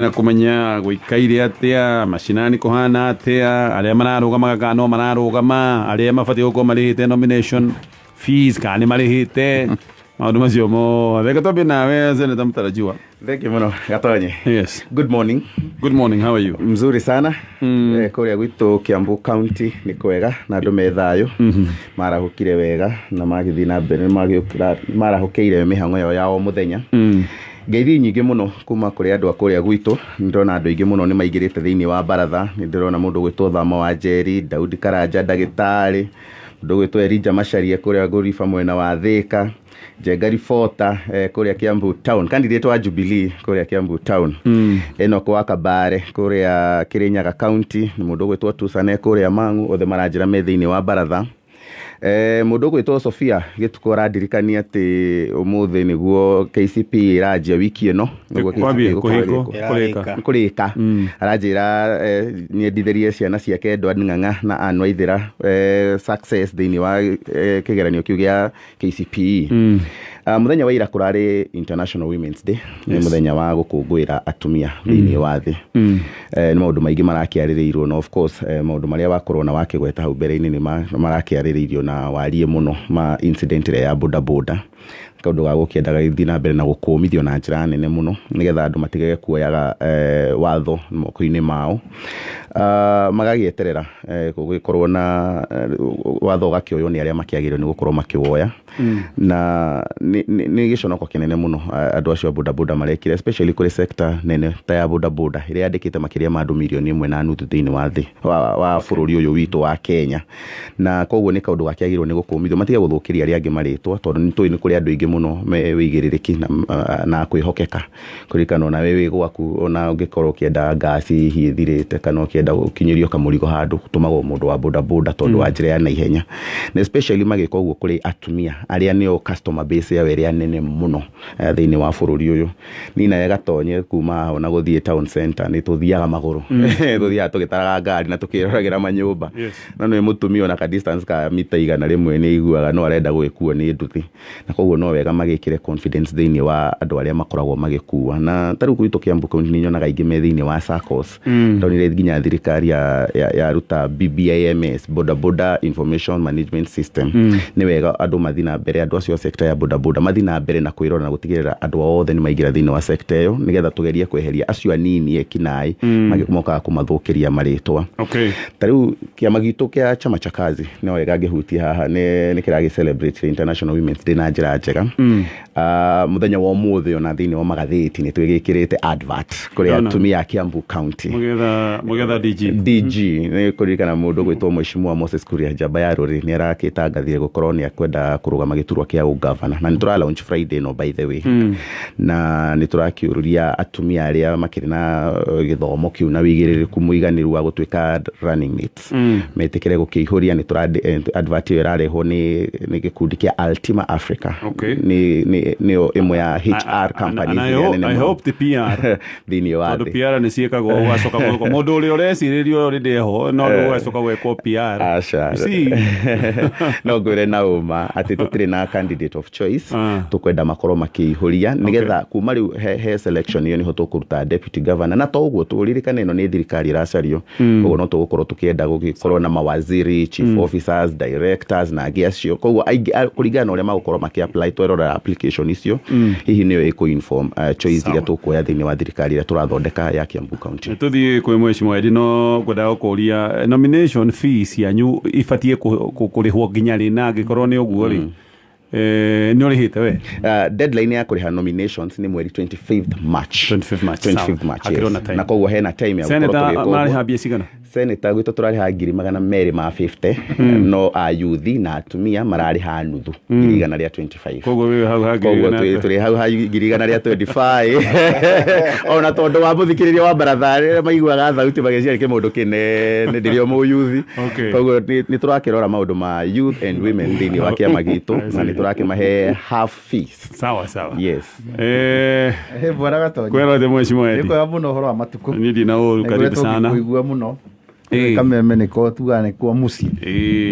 na kumenya gwikaire atia mashinani kuhana atia aria mararugama kana mararugama aria mabati gukorwo marihite nomination fees kana marihite maundu macio mo theka tobi nawe Senator Mtarajiwa. Thank you muno Gatonye. Yes, Good morning. Good morning, how are you? Mzuri sana. Kuria gwitu Kiambu County ni kwega na andu me thayo marahukire wega na magithii na mbere marahukiire mihango yao muthenya. Ngeithi nyingi muno kuma kuri andu akuria gwitu ndona andu ingi muno ni maigirite thiini wa baratha ni ndirona mundu gwitwo Thama wa Njeri, Daudi Karanja ndagitari, mundu gwitwo Elijah Macharia kuria Gorifa mwena wa Thika, Njenga Ribota kuria Kiambu Town, candidate wa Jubilee kuria Kiambu Town. Enoch wa Kabare kuria Kirinyaga County, ni mundu gwitwo Tusane kuria Mang'u, othe maranjira me thiini wa baratha. Mundu gwitwo Sofia gituko radirikania ati umuthi niguo KCP irajia wiki ino niguo kurika arajira ni nditherie ciana ciake Edward Ng'ang'a na Anne Waithira success thiini wa kigeranio kiu gia KCPE. Muthenya wa ira kurari International Women's Day, ni muthenya wa gukungwira atumia thiini wa thi. Ni maundu maingi marakiaririirwo, no of course maundu maria wakorwo na wakigweta hau mbere-ini ni marakiaririirio na warie muno ma incident ya boda kaundu ga gukiendaga ithi na mbere na gukumithio na njira nene muno nigetha andu matigege kuoyaga watho moko-ini mao, magagieterera gugikorwo na watho gakioyo ni aria makiagirwo ni gukorwo makiwoya. Na ni giconoko kinene muno andu acio boda marekire, especially kuri sector nene ta ya boda iria yandikite makiria ma andu milioni 1.5 thiini wa thi wa bururi uyu witu wa Kenya. Na koguo ni kaundu gakiagirwo ni gukumithio matige guthukiria aria angi maritwa, tondu ni tui ni kuri andu ingi muno me wigiririki na kwihokeka kurikana na wewe gwaku ona ungikorwo kienda ngasi hiithirite kana ukienda ukinyirio kamurigo handu tumagwo mundu wa boda tondu wa njira ya naihenya, na especially magika uguo kuri atumia aria nio customer base ya weria nene muno thiini wa bururi uyu. Ni na Gatonye kuma ona guthie town center ni tuthiaga maguru tuthiaga tugitaraga ngari na tukiroragira manyumba na no mutumia ona ka distance ka mita 100 ni iguaga no arenda gwikuo ni nduthi, na koguo no wega magikire confidence thiini wa andu aria makoragwo magikuwa. Na tariu kwitu Kiambu County ni nyonaga ingi me thiini wa SACCOS tonire nginya thirikari ya ruta BBIMS boda information management system. Ni wega andu mathina mbere, andu acio sector ya boda mathina mbere na kwirora na gutigirira andu othe ni maigira thiini wa sector iyo nigetha tugerie kweheria acio anini ekinai magimoka kumathukiria maritwa. Tariu kiama gitu kia chama cha kazi ni wega ngihutia haha ni kiragi celebrate International Women's Day na njira njega. Muthenya wa umuthi ona thiini wa magatheti ni twigikirite advert kuri atumia Kiambu County mugetha DG ni kurikana mundu gwitwo Mheshimiwa Moses Kuria Njamba ya Ruri ni arakitangathire gukorwo ni akwenda kurugama giturwa kia governor, na ni tura launch Friday no by the way. Na ni turakiururia atumia aria makiri na githomo kiu na wigiririku muiganiru wa gutwika running mates metikire gukihuria. Ni tura advert irareho ni gikundi kia Ultima Africa. ni imwe ya HR companies. I hope the PR thiini wa the PR ni ciekaga ugacoka gwiko mundu uri urecirio uri ndeho no ugacoka gwiko PR asha no ngwire na uma ati tutire na candidate of choice tukwenda makoro makihuria nigetha kuma riu he selection iyo ni ho tukuruta deputy governor, na to uguo turirikane no ni thirikari racario uguo no tugukorwo tukienda gugikorwo na mawaziri, chief officers, directors na agiacio. Koguo kurigana uria magukorwo makiapply twerora application icio hihi niyo iko-inform choice iria tukuoya thiini wa thirikari iria turathondeka ya Kiambu County. Tuthie kwi Mheshimiwa Edino gwenda gukuria nomination fees yanyu ifatie kurihwo nginya ri na ngikorwo ni uguo ri ni urihite we deadline ya kuriha nominations ni mweri 25th March. Yes. Na koguo hena time ya gukorwo tugiko mari habia cigana Senator gwitu turariha 250 no ayuthi na atumia marariha nuthu 125. Koguo we hau hagi turi hau hagi 125 ona tondu wa muthikiriria wa baratha maiguaga thauti mageciria ke mundu kine ni ndirio mu youth. Koguo ni turakirora maundu ma youth and women thiini wa kiama gitu na ni turakimahe half fees. Sawa Yes. Bwana Gatonye kwera de Mheshimiwa Edi niko yabuno horo wa matuko ni dina uru karibu sana kuigua muno kameme niko tugane kwa musi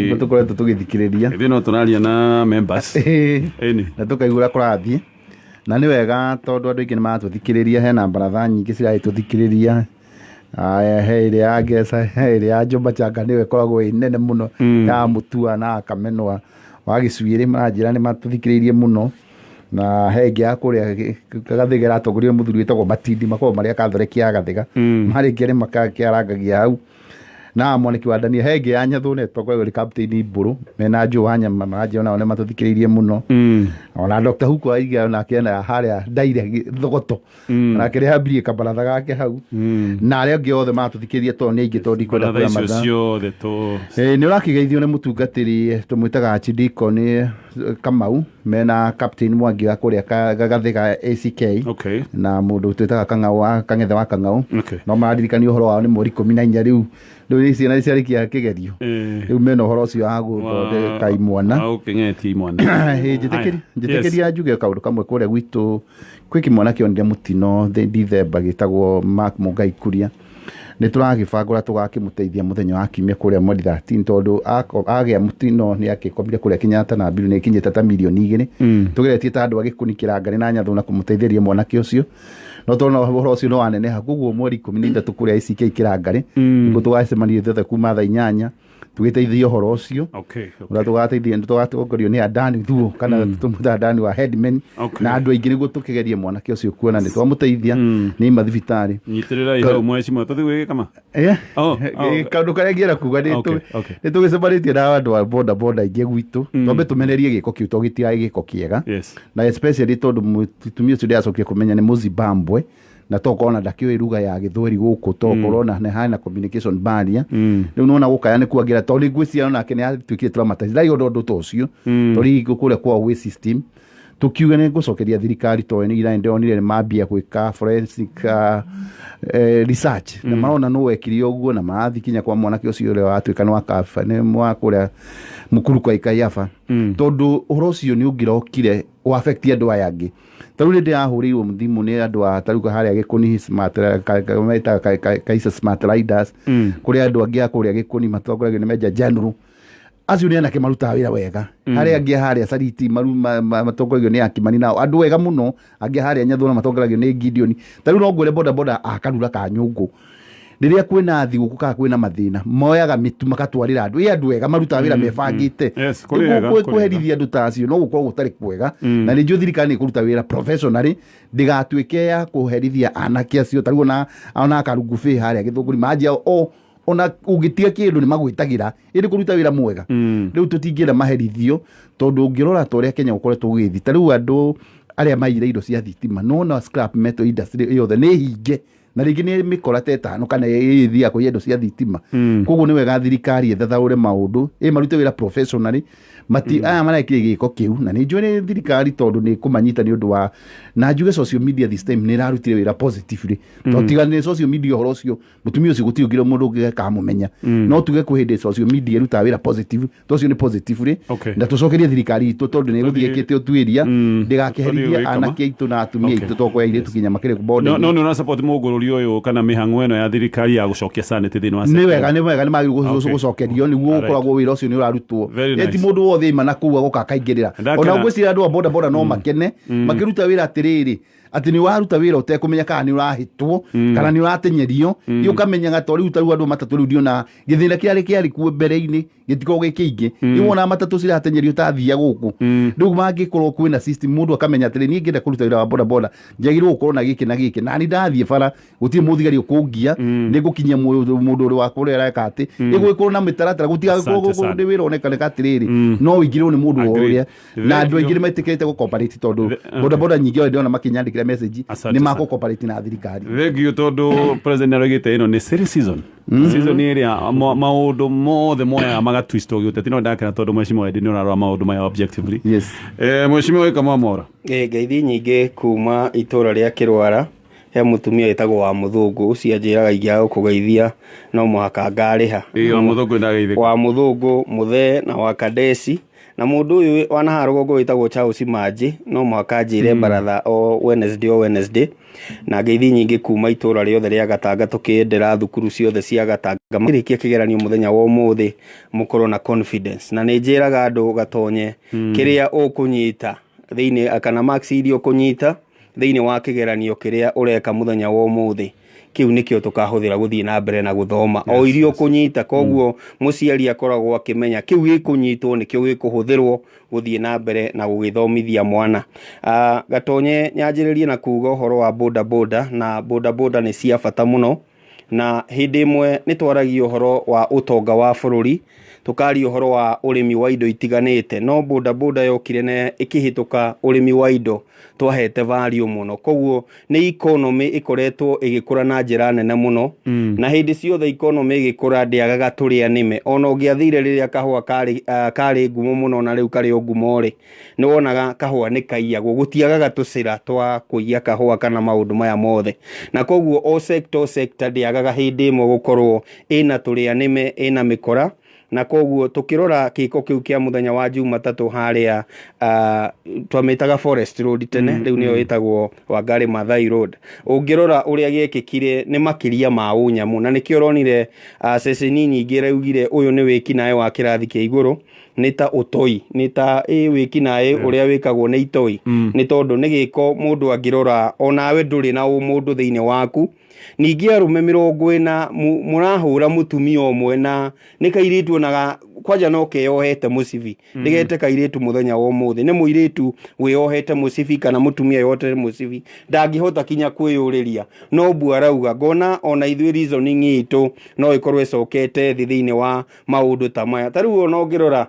niko tukoretwo tugithikiriria ithino tunaria na members na tukaigura kurathie na nĩ wega tondũ andũ aingĩ nĩ maratũthikĩrĩria, hena baratha nyingĩ ciragĩtũthikĩrĩria. Aya he ĩrĩa ya Ngeca, he ĩrĩa ya Jomba Changa nĩwe ĩkoragwo ĩ nene mũno ya Mũtua na Akamenwa wa Gĩcuĩrĩ, maranjĩra nĩ matũthikĩrĩirie mũno. Na he ĩngĩ ya kũrĩa Gathĩga ĩratongorio nĩ mũthuri wĩtagwo Matindi, makoragwo marĩ Akathoreki a Gathĩga, marĩkia nĩ makĩarangagia hau. Na Mwaniki wa Ndania, he ĩngĩ ya Nyathũ ĩtongoragio nĩ Kaptĩini Mbũrũ, mena Joe wa Nyama, maranjĩra nao nĩ matũthikĩrĩirie mũno. Ona Dr. Huko Aiga onake ena harĩa Ndaire Thogoto, nake nĩ ambirie kabaratha gake hau. Na arĩa angĩ othe matũthikĩrĩirie tondũ nĩ aingĩ tondũ ndikwenda kuoya mathaa. Nĩ ũrakĩgeithio nĩ mũtungatĩri tũmwĩtaga Archdeacon Kamau, mena Captain Mwangi wa kũrĩa Gathĩga ACK, na mũndũ twĩtaga Kang'au wa Kang'ethe wa Kang'au. No maririkania ũhoro wao nĩ mweri 14 rĩu ciana ciarĩkia kĩgerio, rĩu mena ũhoro ũcio wa gũthondeka imwana. Njĩtĩkĩria njuge kaũndũ kamwe kũrĩa gwitũ kwĩ kĩmwana kĩonire mũtino Ndithemba gĩtagwo Mark Mũngai Kuria. Nĩ tũragĩbanga ũrĩa tũgakĩmũteithia mũthenya wa Kiumia kũrĩa mweri 13, tondũ agĩa mũtino nĩ akĩkomire kũrĩa Kenyatta na mbirũ nĩ ĩkinyĩte ta mirioni 2. Tũgeretie ta andũ a Gĩkũni Kĩrangari na Nyathũ na kũmũteithĩria mwanake ũcio, no tondũ ũhoro ũcio no waneneha. Koguo mweri 13 kũrĩa ACK Kĩrangari nĩguo tũgacemania ithuothe kuma thaa 8 tũgĩteithia ũhoro ũcio. Ũrĩa tũgateithia nĩ tũgatongorio nĩ Adani Thuo kana tũmũta Adani wa Headman na andũ aingĩ nĩguo tũkĩgerie mwanake ũcio kuona nĩ twamũteithia nĩ ima thibitarĩ. Nyitĩrĩra ihau mwecimu tũthiĩ kama kaũndũ karĩa ngĩera kuga nĩ tũgĩcemanĩtie na andũ a boda boda aingĩ gwitũ, twambe tũmenerie gĩko kĩu tondũ gĩtirarĩ gĩko kĩega, na especially tondũ mũtumia ũcio ndĩracokire kũmenya nĩ Mũzimbabwe na tokona ndakĩoĩ ruga ya Gĩthweri gũkũ, tokorwo na hana communication barrier. Rĩu nona gũkaya nĩ kuangĩra tondũ ngwĩciria nake nĩ atuĩkĩte traumatized ndaiyo ũndũ ta ũcio tondũ kũrĩa kwa way system. Tukiuga nĩ ngũcokeria thirikari tondũ nĩ ira ndonire nĩ mambia gwĩka forensic research na marona no wekire ũguo na marathi kinya kwa mwanake ũcio ũrĩa watuĩka nĩ wakafa nĩ wa kũrĩa Mũkuru kwa Ikaiafa, tondũ ũhoro ũcio nĩ ũngĩrokire o affect andũ aya angĩ. Tarĩu nĩ ndĩrahũrĩirwo thimũ nĩ andũ a taruka harĩa Gĩkũni smart Kaisa Smart Riders, kũrĩa andũ angĩ a kũrĩa Gĩkũni matongoragio nĩ Major General. Acio nĩ anake marutaga wĩra wega, harĩa angĩ harĩa Sariti matongoragio nĩ Akimani nao andũ wega mũno, angĩ harĩa Nyathũ na matongoragio nĩ Gideon. Tarĩu no ngwĩre boda boda akanura ka Nyũngũ rĩrĩa kwĩna thigũkũ kana kwĩna mathĩna moyaga mĩtu makatwarĩra andũ andũ wega marutaga wĩra mebangĩte. Kũherithia andũ ta acio no gũkorwo gũtarĩ kwega, na nĩ njũĩ thirikari nĩ kũruta wĩra professionally ndĩgatuĩke ya kũherithia anake acio. Tarĩu ona Karungu Bĩ harĩa Gĩthũngũri manjia ona ũngĩtiga kĩndũ nĩ magwĩtagĩra ĩrĩ kũruta wĩra mwega. Rĩu tũtingĩenda maherithio tondũ ũngĩrora ta ũrĩa Kenya gũkoretwo gũgĩthiĩ, tarĩu andũ arĩa maire indo cia thitima nona scrap metal industry yothe nĩ hinge na rĩngĩ nĩ mĩkora ta 5 kana ĩthia kũiya indo cia thitima. Koguo nĩ wega thirikari ethathaũre maũndũ marute wĩra professionally aya marekire gĩko kĩu, na nĩ njũĩ nĩ thirikari tondũ nĩ kũmanyita nĩ ũndũ wa na njuge social media this time nĩ ĩrarutire wĩra positively tondũ tiganĩre social media ũhoro ũcio mũtumia ũcio gũtirĩ ũngĩra mũndũ ũngĩ akamũmenya, no tuge kwĩ hĩndĩ social media ĩrutaga wĩra positive tondũ nĩ positively na tũcokerie thirikari itũ tondũ nĩ ĩgũthiĩ ĩkĩte ũtuĩria ndĩgakĩherithia anake aitũ na atumia aitũ tokoya airĩtu kinya makĩrĩ boda. No nĩ support mũgũrũri ũyũ kana mĩhang'o ĩno ya thirikari ya gũcokia sanity thĩinĩ wa nĩ wega nĩ magĩrĩirwo gũcokerio nĩguo ũkoragwo wĩra ũcio nĩ ũrarutwo. Eti mũndũ wothe ima na kũu agoka akaingĩrĩra, ona ngwĩciria andũ a boda boda no makene makĩruta wĩra atĩrĩrĩ atĩ nĩ waruta wĩra ũtekũmenya kana nĩ ũrahĩtwo kana nĩ ũratenyerio, nĩ ũkamenyaga to rĩu tarĩu andũ matatũ rĩu ndiona gĩthĩna kĩarĩ kuo mbere-inĩ gĩtikoragwo gĩ kĩingĩ, nĩ wona matatũ ciratenyerio ta thia gũkũ. Rĩu mangĩkorwo kwĩna system mũndũ akamenya atĩrĩ niĩ ngĩenda kũruta wĩra wa boda boda njagĩrĩirwo gũkorwo na gĩkĩ na gĩkĩ, na nĩ ndathiĩ bara gũtirĩ mũthigari ũkũngia nĩ ngũkinyia mũndũ ũrĩ wakwa ũrĩa areka atĩ ĩgũgĩkorwo na mĩtaratara gũtigakorwo nĩ wĩra ũnekaneka atĩrĩrĩ no ũingĩrwo nĩ mũndũ ũrĩa, na andũ aingĩ nĩ metĩkĩrĩte gũcooperate tondũ boda boda nyingĩ othe ndĩrona makĩnyandĩkĩra message nĩ magũcooperate na thirikari. Thengio tondũ president araugĩte ĩno nĩ silly season ĩrĩa maũndũ mothe moya magatwistwo gĩũteti. No ndakena tondũ mheshimiwa Edi nĩ ũrarora maũndũ maya objectively. Mheshimiwa Kamau Mwaura, ngeithi nyingĩ kuma itũra rĩa Kĩrwara he mũtumia wĩtagwo wa Mũthũngũ cianjĩraga ingĩaga kũgeithia no mũhaka ngarĩha. Wa Mũthũngũ Mũthee na wa Kadesi na mũndũ ũyũ wanaha rũgongo wĩtagwo Charles Manji no mũhaka njĩre baratha o Wednesday na ngeithi nyingĩ kuma itũra rĩothe rĩa Gatanga tũkĩendera thukuru ciothe cia Gatanga makĩrĩkia kĩgeranio mũthenya wa ũmũthĩ mũkorwo na confidence, na nĩ njĩraga andũ gatonye kĩrĩa ũkũnyita thiini kana max iria kunyita thiini wa kigeranio kiria ureka muthenya wa umuthi kiu nikio tukahuthira guthii na mbere na guthoma o irio kunyita koguo muciari akoragwo akimenya kiu gikunyitwo nikio gikuhuthirwo guthii na mbere na gugithomithia mwana. Gatonye nyanjiririe na kuuga uhoro wa boda boda, na boda boda ni cia bata muno, na hindi imwe ni twaragio uhoro wa utonga wa bururi, tukari uhoro wa urimi wa indo itiganite, no boda boda yokire ne ikihituka urimi wa indo twahete value muno, koguo ni economy ikoretwo igikura na njira nene muno. Na hindi ciothe economy igikura ndiagaga turia nime, ona ungiathire riria kahua kari ngumo muno na riu kari ngumo ri ni wonaga kahua ni kaiyagwo, gutiagaga tucira twa kuiya kahua kana maundu maya mothe, na koguo o sector ndiagaga hindi imwe gukorwo ina turia nime ina mikora. Na koguo tukirora kiko kiu kia muthenya wa Jumatatu haria twamitaga Forest Road tene, riu niyo itagwo Wangari Maathai Road. Ungirora uria giekikire ni makiria ma unyamu, na nikio ronire ceceni nyingi raugire uyu ni wiki nae wa kirathi kia iguru, ni ta utoi, ni ta wiki nae uria wikagwo ni itoi, ni tondu ni giko mundu angirora onawe nduri na mundu thiini waku. Ningi arume 40 murahura mutumia omwe na nikairitu naga kwaja no keyohete musibi ndigete kairitu muthenya wa umuthi, ni muiritu wiohete musibi kana mutumia yote musibi ndangihota kinya kwiyuriria, no bu arauga ngona ona ithui reasoning itu no ikorwe icokete thiini wa maundu ta maya. Tariu ona ngirora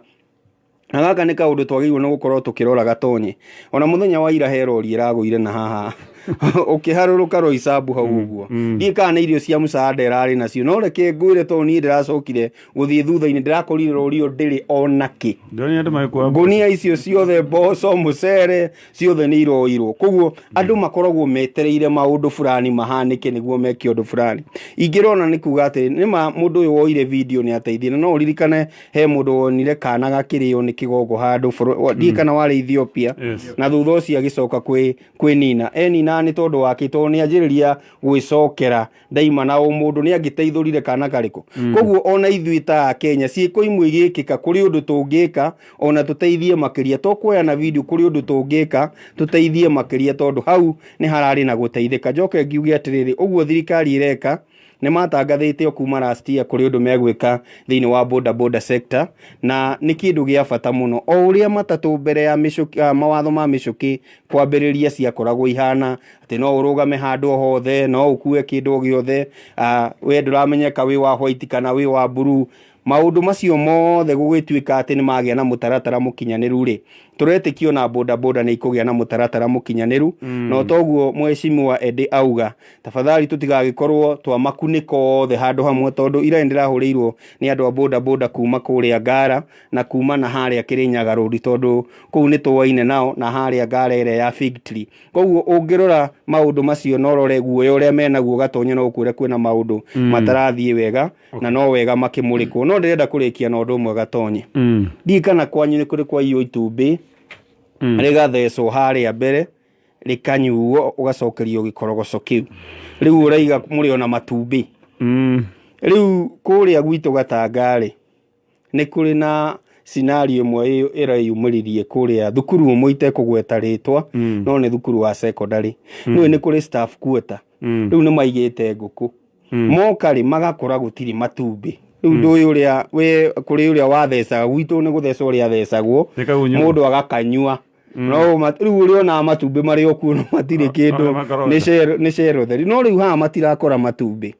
na gaka ni kaundu twagirwo no gukorwo tukirora Gatonye, ona muthenya wa ira herori iraguire na haha ukiharuruka ro isabu hau uguo ndikana irio cia musaada irari nacio, no reke ngwire to ni ndiracokire guthii thutha-ini ndirakorire rorio ndiri onaki ngunia icio ciothe mboco mucere ciothe ni iroirwo. Koguo andu makoragwo metereire maundu fulani mahanike niguo meke undu fulani. Ingirona ni kuga ati nima mundu uyu woire video ni ateithie, no uririkane he mundu wonire kana gakirio ni kigongo handu ndikana wari Ethiopia na thutha ucio agicoka kwi nina nina ni tondu wakitwo ni anjiriria gwicokera daima na mundu ni agiteithurire kana kariko. Koguo ona ithui ta Kenya ciiko imwe igikika kuri undu tungika ona tuteithie makiria, tokwoya na video kuri undu tungika tuteithie makiria tondu hau ni harari na guteithika. Njoke ngiuge atiriri uguo thirikari ireka ni matangathite okuma last year kuri undu megwika thiini wa boda boda sector, na ni kindu gia bata muno o uria matatu mbere ya mishuki mawatho ma mishuki kwambiriria cia koragwo ihana ati no urugame handu hothe, no ukue kindu giothe we nduramenyeka wi wa white kana wi wa blue. Maundu macio mothe gugituika ati ni magia na mutaratara mukinyaniru ri turetikio na boda boda ni ikugia na mutaratara mukinyaniru. No toguo mweshimiwa Edi auga tafadhali tutigagikorwo twa makuniko othe handu hamwe, tondu ira ndirahurirwo ni andu a boda boda kuma kuria Ngara na kuma na haria Kirinyaga Road, tondu kuu ni tuwaine nao na haria Ngara ire ya Fig Tree. Koguo ungirora maundu macio no rore guoyo uria menaguo Gatonye no kwire kwina maundu matarathie wega na no wega makimurikwo. No ndirenda kurikia na undu mwe Gatonye ndikana kwanyu ni kuri kwa iyo itumbi rigathecwo haria mbere rikanyuo ugacokerio gikorogoco kiu riu uraiga muri ona matumbi riu kuria gwitu Gatangari ni kuri na scenario imwe irayumiririe kuria thukuru umwe itekugweta ritwa no ni thukuru wa secondary ni kuri staff quarter riu ni maigite nguku mokari magakora gutiri matumbi. Riu uria we kuri uria wathecaga gwitu ni gutheca uria athecagwo mundu agakanyua no riu uria na matumbi mari okuo no matire kindu ni cero theri, no riu ha matirakora matumbi.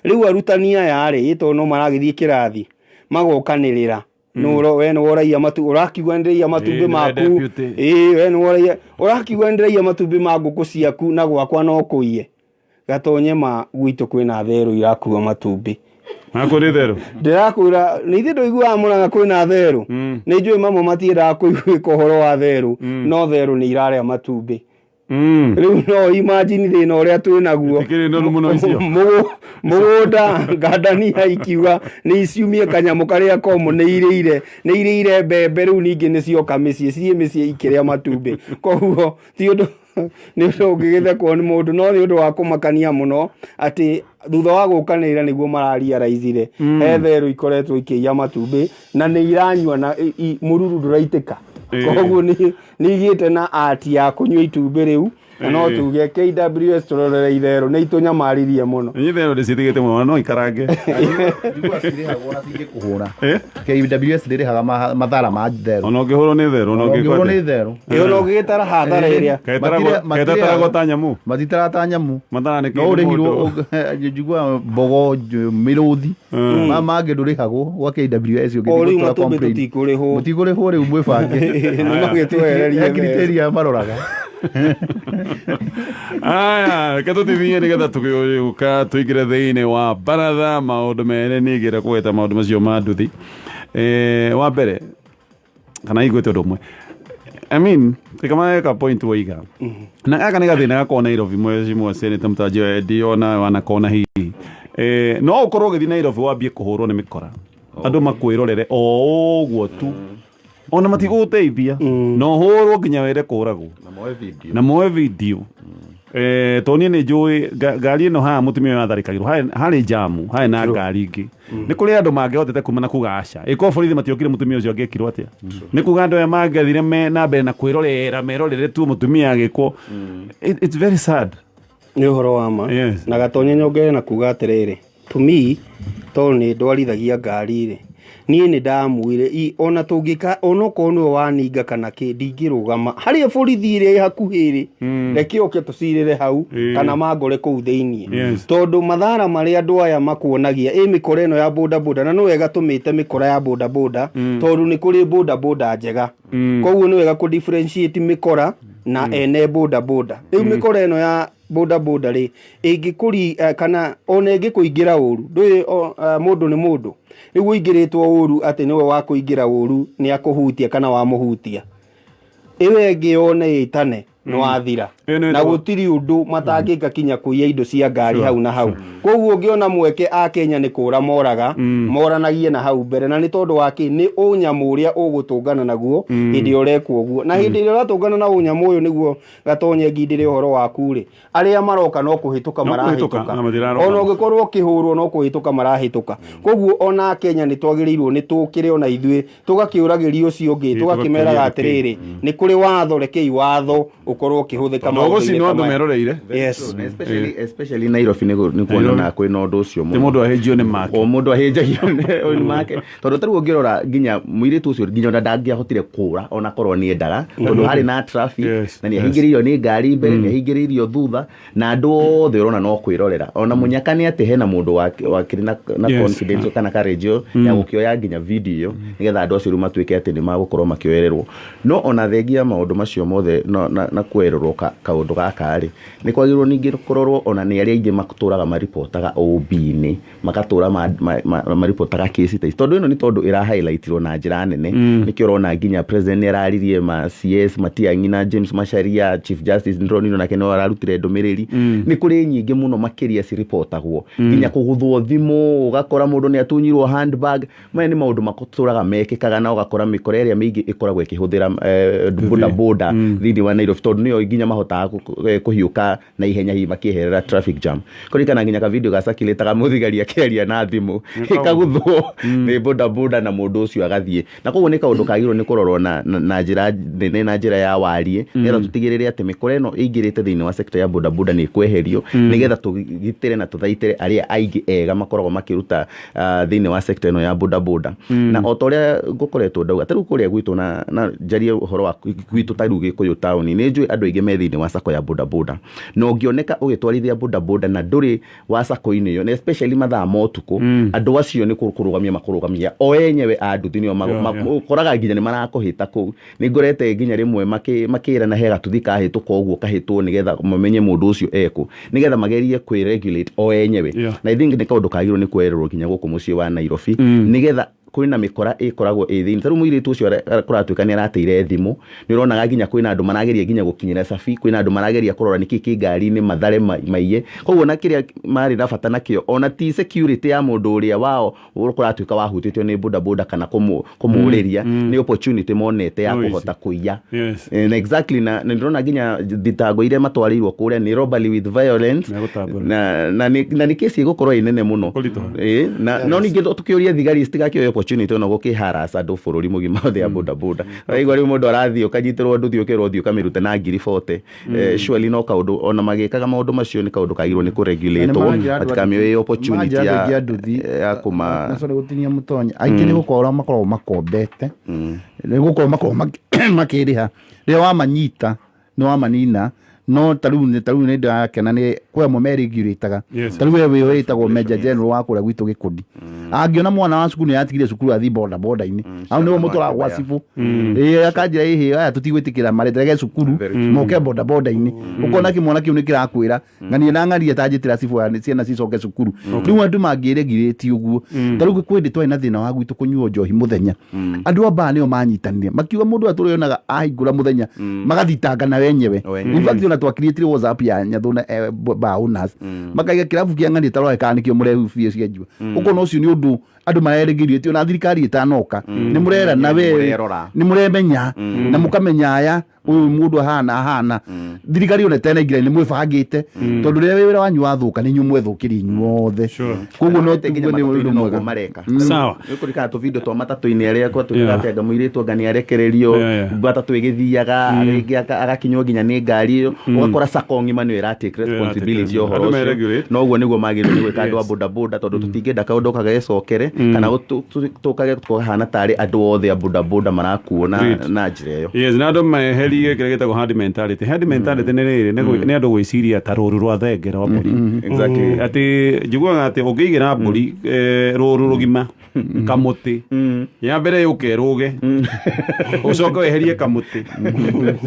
Riu arutani aya ri ito no maragithie kirathi magokanirira no we no woraia matu urakigwenderia matumbi maku we no woraia urakigwenderia matumbi maku kuciaku na gwakwa no kuiye. Gatonye ma gwitu kwina theru irakuwa matumbi Makuri theru ndirakwira ni ithe ndoigua muranga kwina theru ni njui mamo matiira kuigwika horo wa theru no theru ni irare matumbi. Riu no imagine thina uria twinaguo mugunda ngandani haikiwa ni iciumie kanyamu karia komo ni irire mbembe riu ningi ni cioka micie ikiria matumbi. Koguo ti undu ni undu ungigithekwo ni mundu, no ni undu wa kumakania muno ati thutha wa gukanirira niguo mararia raizire hetheru ikoretwo ikiia matumbi na ni iranyua na mururu nduraitika koguo nĩ igĩte na ati ya kũnyua itumbĩ rĩu no tuge KWS tũrorere itherũ nĩ itũnyamaririe mũno itherũ ndĩcitigĩte mũno no ikarange KWS ndĩrĩhaga mathara ma itherũ ona ũngĩhũrwo nĩ itherũ ona ũngĩgĩtara hathara ĩrĩa kaĩtataragwo ta nyamũ matitarata nyamũ mathara nĩ no ũrĩhirwo njigua mbogo mĩrũthi mangĩ ndũrĩhagwo gwa KWS mũtikũrĩhwo rĩu mwĩbange agirĩtĩria maroraga aya ke tũtithie nĩgetha tũgĩũka tũingĩre thĩinĩ wa baratha maũndũ merĩ nĩngĩra kũgeta maũndũ macio ma nduthi wa mbere kana igwĩte ũndũ ũmwe I mean tikamaweka point waiga na gaka nĩ gathĩna gakorwo Nairobi mheshimiwa Senator Mũtanji wa ndiona wanakona hihi no ũkorwo ũgĩthiĩ Nairobi wambie kũhũrwo nĩ mĩkora andũ makwĩrorere o ũguo tu ona matigũteithia no hũrwo nginya were kũragwo na moe video to niĩ nĩ njũĩ ngari ĩno haha mũtumia ũyũ atharĩkagĩrwo harĩ jamu harĩ na ngari ingĩ nĩ kũrĩ andũ mangĩhotete kuma na kuga aca ĩkorwo borithi matiokire mũtumia ũcio angĩkirwo atĩa nĩ kuga andũ aya mangĩathire na mbere na kwĩrorera merorere tu mũtumia agĩkwo it's very sad nĩ ũhoro wa ma na gatonye nyongere na kuga atĩrĩrĩ to me tondũ nĩ ndwarithagia ngari rĩ niĩ nĩ ndamwĩre ona tũngĩka onokorwo nĩwe waninga kana kĩ ndingĩrũgama harĩa borithi ĩrĩa ĩ hakuhĩ rĩ reke oke tũcirĩre hau kana mangore kũu thĩiniĩ tondũ mathara marĩa andũ aya makuonagia mĩkora ĩno ya bodaboda na nĩ wega tũmĩte mĩkora ya bodaboda tondũ nĩ kũrĩ bodaboda njega koguo nĩ wega kũ-differentiate mĩkora na ene bodaboda rĩu mĩkora ĩno ya bodaboda rĩ ĩngĩkũri kana ona ĩngĩkũingĩra ũru ndũĩ mũndũ nĩ mũndũ rĩu ũingĩrĩtwo ũru atĩ nĩwe wa kũingĩra ũru nĩ akũhutia kana wamũhutia ĩwe ĩngĩ yone ĩtane nĩ wathira na gũtirĩ ũndũ matangĩka kinya kũiya indo cia ngari hau na hau koguo ũngĩona mweke a Kenya nĩ kũra moraga moranagie na hau mbere na nĩ tondũ wake nĩ ũnyamũ ũrĩa ũgũtũngana naguo hĩndĩ ũrekwo ũguo na hĩndĩ ĩrĩa ũratũngana na ũnyamũ ũyũ nĩguo gatonye ngindĩre ũhoro waku rĩ arĩa maroka no kũhĩtũka marahĩtũka ona ũngĩkorwo kĩhũrwo no kũhĩtũka marahĩtũka koguo ona Kenya nĩ twagĩrĩirwo nĩ tũkĩre ona ithuĩ tũgakĩũragĩria ũcio ũngĩ tũgakĩmeraga atĩrĩrĩ nĩ kũrĩ watho rekei watho ũkorwo ũkĩhũthĩka yes especially Nairobi nĩ kuona kwĩna ũndũ ũcio mũndũ ahĩnjio nĩ make o mũndũ ahĩnjagio nĩ make tondũ tarĩ ũngĩrora nginya mũirĩtu ũcio nginya ona ndangĩahotire kũra ona korwo nĩ endaga tondũ harĩ na traffic na nĩ ahingĩrĩirio nĩ ngari mbere nĩ ahingĩrĩirio thutha na andũ othe ũrona no kwĩrorera ona mũnyaka nĩ atĩ hena mũndũ wakĩrĩ na confidence kana courage ya gũkĩoya nginya video nĩgetha andũ acio rĩu matuĩke atĩ nĩ magũkorwo makĩoererwo no ona thengia maũndũ macio mothe na kwĩrorwo kaũndũ gaka rĩ nĩ kwagĩrĩirwo ningĩ kũrorwo ona nĩ arĩa aingĩ matũraga maripotaga OB-inĩ magatũra maripotaga kesi ta tondũ ĩno nĩ tondũ ĩra-highlightirwo na njĩra nene nĩkĩo ũrona nginya president nĩ araririe ma CS Matiang'i na James Macharia Chief Justice Ndronino nake no ararutire ndũmĩrĩri nĩ kũrĩ nyingĩ mũno makĩria ciripotagwo nginya kũgũthwo thimũ ũgakora mũndũ nĩ atunyirwo handbag maya nĩ maũndũ matũraga mekĩkaga na ũgakora mĩkora ĩrĩa mĩingĩ ĩkoragwo ĩkĩhũthĩra bodaboda thĩinĩ wa Nairobi tondũ nĩyo nginya mahotaga kũhiũka na ihenya hihi makĩeherera traffic jam kũringana nginya ka video gacakĩrĩtaga mũthigari akĩaria na thimũ ĩkaguthwo nĩ bodaboda na mũndũ ũcio agathiĩ na koguo nĩ kaũndũ kagĩrĩirwo nĩ kũrorwo na njĩra nene na njĩra ya wariĩ nĩgetha tũtigĩrĩre atĩ mĩkora ĩno ĩingĩrĩte thĩinĩ wa sector ya bodaboda nĩ ĩkweherio nĩgetha tũgitĩre na tũthaitĩre arĩa aingĩ ega makoragwo makĩruta thĩinĩ wa sector ĩno ya bodaboda na o ta ũrĩa ngũkoretwo ndauga ta rĩu kũrĩa gwitũ na njarie ũhoro wa gwitũ ta rĩu Gĩkũyũ taũni nĩ njũĩ andũ aingĩ me thĩinĩ wa sako ya bodaboda na ũngĩoneka ũgĩtwarithia bodaboda na ndũrĩ wa sako-inĩ ĩyo na especially mathaa ma ũtukũ andũ acio nĩ makũrũgamia o enyewe a nduthi nĩo ũkoraga nginya nĩ marakũhĩta kũu nĩ ngorete nginya rĩmwe makĩĩrana he gatuthi kahĩtũka ũguo kahĩtwo nĩgetha mamenye mũndũ ũcio ekũ nĩgetha magerie kwĩ-regulate o enyewe na I think nĩ kaũndũ kagĩrĩirwo nĩ kwererwo nginya gũkũ mũciĩ wa Nairobi nĩgetha kwĩna mĩkora ĩkoragwo thĩinĩ tarĩu mũirĩtu ũcio kũratuĩka nĩ arateire thimũ nĩ ũronaga nginya kwĩna andũ marageria nginya gũkinyĩra cabi kwĩna andũ marageria kũrora nĩkĩ kĩ ngari-inĩ mathare maiye koguo na kĩrĩa marĩ na bata nakĩo ona ti security ya mũndũ ũrĩa wao kũratuĩka wahutĩtio nĩ bodaboda kana kũmũũrĩria nĩ opportunity monete ya kũhota kũiya na exactly na ndĩrona nginya thitango iria matwarĩirwo kũrĩa nĩ robbery with violence na nĩ kesi ĩgũkorwo ĩ nene mũno no ningĩ tũkĩũria thigari citigakĩoye opportunity no gukiharass andu bururi mugima othe ya boda boda aigwa riu mundu arathio kanyitirwo nduthi ukirwo thio kamirute na ngiri 40 surely no kaundu ona magikaga maundu macio ni kaundu kagirwo ni kuregulate atikamio opportunity ya kuma na sore gutinia mutonya aingi ni gukora makorwo makombete ni gukora makorwo makiriha ria wa manyita no wa manina no taru ni ndakena ni kwa momeri giritaga taru we witagwo Major General wa kura gwitu gikundi angiona mwana wa cukuru yatigire cukuru athi boda boda ini au niwo mutora gwa cibu akanjira ihi aya tutigwitikira mareterege cukuru moke boda boda ini ukona kimwana kiu ni kirakwira ngani na ngari atajitira cibu ciana cicoke cukuru riu andu mangiregiriti uguo taru kwindi twai na thina wa gwitu kunyuo njohi muthenya andu aba nio manyitanire makiuga mundu aturionaga ahingura muthenya magathitanga na wenyewe in fact na twakirĩtire WhatsApp ya nyathuna baunas makaiga kirabu kia ngani tarwa kanikio murehu fie cianjua uko no cio ni undu andu mareregirĩtio na thirikari itanoka ni murera na we ni muremenya na mukamenya aya uyu mundu ahana thirikari one tena igira ni mwibangite tondu ria wira wanyu wathuka ni nyumwe thukiri inyuothe koguo no teginya ni undu mwega mareka sawa ukurika tu video to matatu-ini aria kwa tugatenga muiritu ngani arekererio batatu igithiaga aringi agakinywo nginya ni ngari iyo ugakora sako ngima ni ira take responsibility yo horo no guo niguo magirwo ni gwika andu a boda boda tondu tutingenda kaundu kagecokere kana tukage tuhana tari andu othe a boda boda marakuona na njira iyo yes na andu meherie kire gitagwo hard mentality ni riri ni andu gwiciria ta ruru rwa thengera wa mburi exactly ati njiguaga ati ungigira mburi ruru rugima kamuti ya mbere ukeruge ucoke weherie kamuti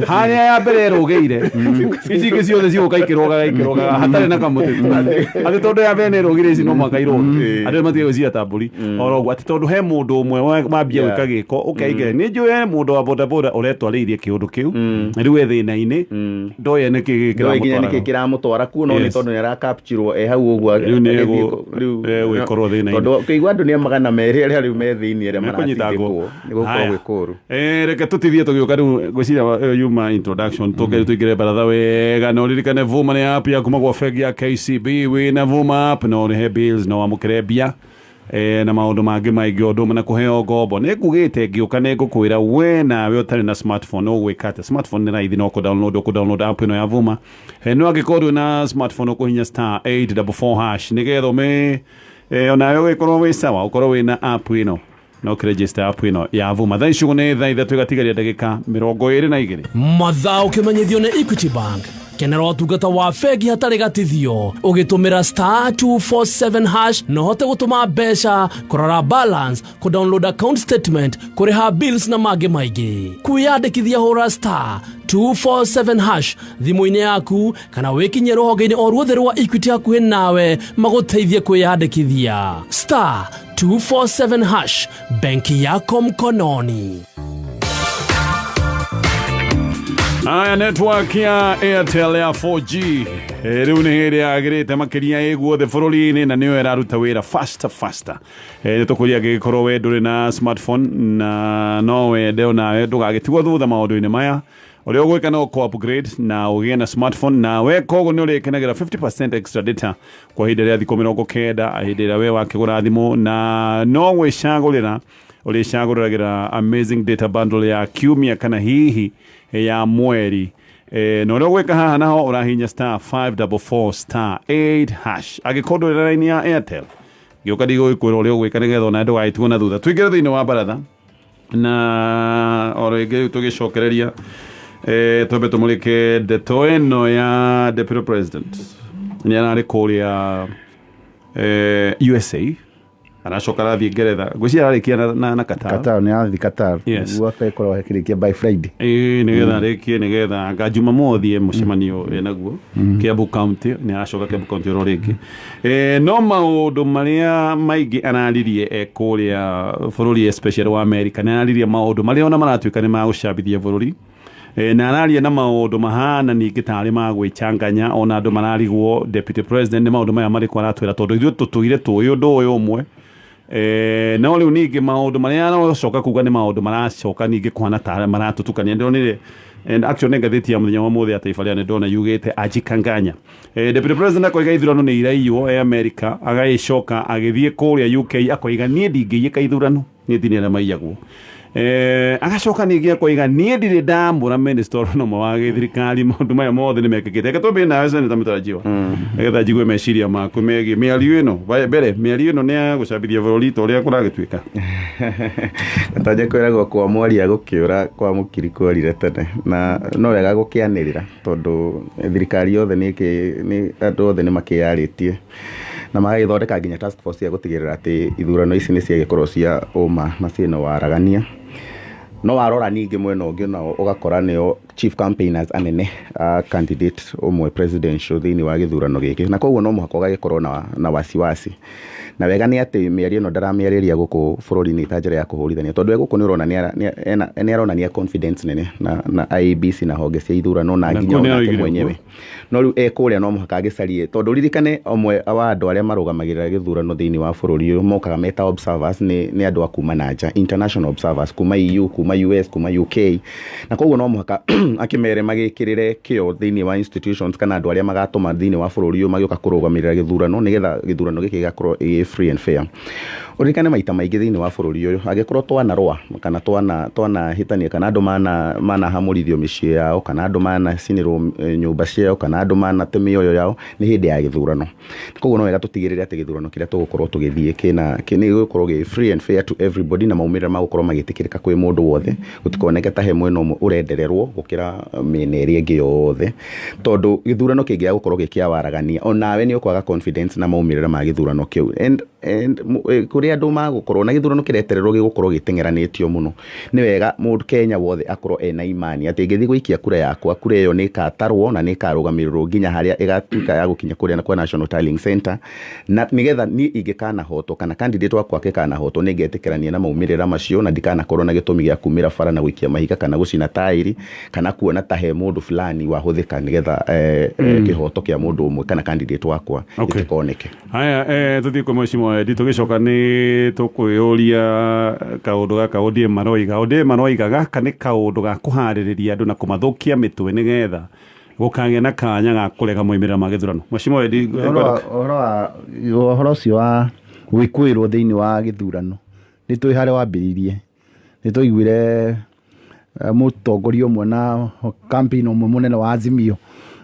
haria ya mbere rugeire ici ingi ciothe ciuka ikiroga hatari na kamuti ati tondu ya mbere ni rugire ici no makairo ati matige gucia ta mburi oroguo ati tondu he mundu umwe mambia gwika giko ukeigire ni njue mundu wa boda boda uretwariirie kiundu kiu riu ethina-ini ndoye ni kiramutwara kuo no ni tondu ni ara capture hau uguo riu wikorwo thina-ini tondu keigua andu ni magana meri aria riu me thiini aria maratigwo ni gukorwo gwikuru reke tutithie tugiuka riu gwiciria yuma introduction tuke tuigire baratha wega no ririkane vuma ni app ya kuma gwa bengi ya KCB wina vuma app no rihe bills no amukire mbia na maundu mangi maingi undu na kuheo ngombo ni ngugite ngiuka ni ngukwira we nawe utari na smartphone no gwikate smartphone ni raithi no ku download app ino ya vuma no agikorwo na smartphone ukuhinya *844# nigetha me onawe wikorwo wi sawa ukorwo wina app ino no register app ino ya vuma thaa icio ni thaa ithatũ igatigaria ndagĩka 22 mathaa ũkĩmenyithio nĩ Equity Bank kenera ũtungata wa bengi hatarĩ gatithio ũgĩtũmĩra *247# no hote gũtũma mbeca kũrora balance ku download account statement kũrĩha bills na mangĩ maingĩ kwĩyandĩkithia hũra *247# thimũ-inĩ yaku kana wĩkinye rũhonge-inĩ o ruothe rwa Equity hakuhĩ nawe magũteithie kwĩyandĩkithia *247# benki yako mkononi. Aya network ya Airtel ya 4G riu ni hiri agirite makiria iguothe bururi-ini na niyo iraruta wira faster ni tukuria gikorwo we nduri na smartphone na no wende onawe ndugagitigwo thutha maundu-ini maya uria ugwika no upgrade na ugie na smartphone na we koguo ni urikenagera 50% extra data kwa ihinda ria thikũ 90 ihinda ria we wakigura thimu na no gwicagurira uricaguriragira amazing data bundle ya kiumia kana hihi ya mweri no ria gwika haha naho urahinya *544*8# agikorwo line ya Airtel gioka digo ikwira uria gwika nigetha na ndu gaitigwo na thutha twingire thiini wa baratha na orege tugicokereria twambe tumulike ndeto eno ya Deputy President ni arari kuria USA aracoka rathi Ngeretha gwiciria arikia na Qatar ni athi Qatar guoka ikorwo hekirikia by Friday nigetha arikie nigetha anga Jumamothi mucemanio enaguo Kiambu County ni aracoka Kiambu County ro ringi no maundu maria maingi anaririe kuria bururi especially wa America ni anaririe maundu maria ona maratuika ni magucabithia bururi na araria na maundu mahana ningi tari magwicanganya ona andu mararigwo Deputy President ni maundu maya mari kwaratwira tondu ithuĩ tutuire tuĩ undu uyu umwe no riu ningi maundu maria aracoka kuga ni maundu maracoka ningi kwana tari maratutukania ndonire and actually ngathĩti ya mũthenya wa mũthĩ ya Taifa Leo ndona yugĩte ajikanganya Deputy President akoiga ithurano nĩ iraiywo America agaicoka agĩthiĩ kũrĩa UK akoiga niĩ ndingĩiyĩka ithurano ni tini na maiyagwo agacoka ningi koiga nie ndire ndamura minister no mawage thirikari maundu maya mothe ni mekikite ke tobe na asa ni tamutarajiwa egetha njigwe meciria maku megi miario ino mbere miario ino ni gucabithia bururi to ria kuragituika ataje kwiragwo kwa mwaria gukiura kwa mukiri kwarire tene na no wega gukianirira tondu thirikari yothe ni andu othe ni makiyaritie na magithondeka nginya task force ya gutigirira ati ithurano ici ni ciagikorwo cia uma na cieno waragania no warora ningi mwena ungi na ugakora nio chief campaigners anene candidate umwe presidential thini wa githurano giki na koguo no muhaka gagikorwo na wasiwasi na wega ni ati miario no ndaramiariria guku bururi-ini ta njira ya kuhurithania tondu eguku ni urona ni aronania confidence nene na IEBC na honge cia ithurano na nginya onake mwenyewe no riu ekuria no muhaka agicarie tondu ririkane omwe wa andu aria marugamagirira githurano thini wa bururi uyu mokaga meta observers ni andu akuma na nja international observers kuma EU kuma US kuma UK na koguo no muhaka akimere magikirire kio thini wa institutions kana andu aria magatuma thini wa bururi uyu magioka kurugamirira githurano nigetha githurano giki gigakorwo free and fair urikane maita maingi thini wa bururi uyu agikorwo twana rwa kana twana hitania kana andu mana hamurithio micii yao kana andu mana cinirwo nyumba ciao kana andu mana temio yo yao ni hindi ya githurano koguo no wega tutigirire ati githurano kiria tugukorwo tugithie kini gukorwo gi free and fair to everybody na maumira magukorwo magitikirika kwi mundu wothe gutikoneke ta he mwena umwe urendererwo gukira mĩena ĩrĩa ĩngĩ yothe tondu githurano kingi gukorwo gikia waragania onawe ni ukwaga confidence na maumirira ma githurano kiu and kuri andu magukorwo na githurano kiretererwo gigukorwo gitengeranitio muno ni wega mundu Kenya wothe akorwo ena imani ati ngithi guikia kura yakwa kura iyo ni katarwo na ni karugamirwo nginya haria igatuika ya gukinya kuria na kwa National Tallying Center na nigetha ni ingikana hoto kana candidate wakwa kana hoto ni ngetekerania na maumirira macio na ndikana korwo na gitumi gia kumira bara na guikia mahiga kana gucina tairi kana kuona ta he mundu fulani wahuthika nigetha kihoto kia mundu umwe kana candidate wakwa itikoneke haya tuthi kwa mheshimiwa nditugicoka ni tukuyuria kaundu gaka odie maroiga gaka ni kaundu ga kuhaririria andu na kumathukia mitwe nigetha gukagĩa na kanya ga kurega moimĩrĩra ma gĩthurano mheshimiwa uhoro ucio wa gwĩkũĩrwo thĩinĩ wa gĩthurano nĩ twĩ harĩa wambĩrĩirie nĩ twaiguire mũtongoria ũmwe na campaign ũmwe mũnene wa Azimio